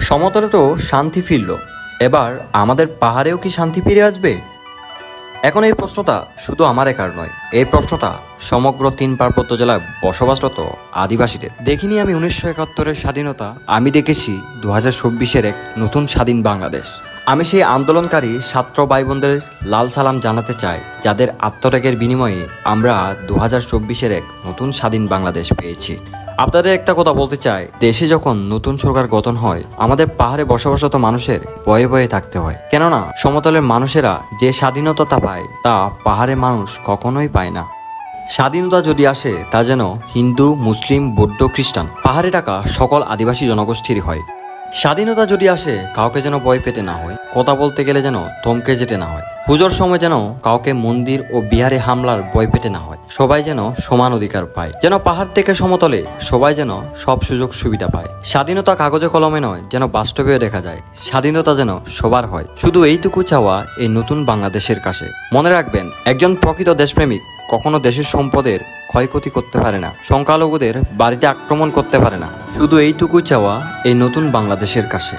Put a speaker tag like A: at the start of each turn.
A: সমতলে তো শান্তি ফিরল, এবার আমাদের পাহাড়েও কি শান্তি ফিরে আসবে? এখন এই প্রশ্নটা শুধু আমার একার নয়, এই প্রশ্নটা সমগ্র 3 পার্বত্য জেলায় বসবাসরত আদিবাসীদের। দেখিনি আমি 1971-এর স্বাধীনতা, আমি দেখেছি 2024-এর এক নতুন স্বাধীন বাংলাদেশ। আমি সেই আন্দোলনকারী ছাত্র ভাই বোনদের লাল সালাম জানাতে চাই, যাদের আত্মত্যাগের বিনিময়ে আমরা 2024-এর এক নতুন স্বাধীন বাংলাদেশ পেয়েছি। আপনাদের একটা কথা বলতে চাই, দেশে যখন নতুন সরকার গঠন হয়, আমাদের পাহাড়ে বসবাসরত মানুষের ভয়ে ভয়ে থাকতে হয়। কেননা সমতলের মানুষেরা যে স্বাধীনতা পায় তা পাহাড়ে মানুষ কখনোই পায় না। স্বাধীনতা যদি আসে তা যেন হিন্দু, মুসলিম, বৌদ্ধ, খ্রিস্টান, পাহাড়ে থাকা সকল আদিবাসী জনগোষ্ঠীর হয়। স্বাধীনতা যদি আসে কাউকে যেন ভয় পেতে না হয়, কথা বলতে গেলে যেন থমকে যেতে না হয়, পুজোর সময় যেন কাউকে মন্দির ও বিহারে হামলার ভয় পেতে না হয়, সবাই যেন সমান অধিকার পায়, যেন পাহাড় থেকে সমতলে সবাই যেন সব সুযোগ সুবিধা পায়। স্বাধীনতা কাগজে কলমে নয়, যেন বাস্তবেও দেখা যায়। স্বাধীনতা যেন সবার হয়। শুধু এইটুকু চাওয়া এই নতুন বাংলাদেশের কাছে। মনে রাখবেন, একজন প্রকৃত দেশপ্রেমিক কখনো দেশের সম্পদের ক্ষয়ক্ষতি করতে পারে না, সংখ্যালঘুদের বাড়িতে আক্রমণ করতে পারে না। শুধু এইটুকু চাওয়া এই নতুন বাংলাদেশের কাছে।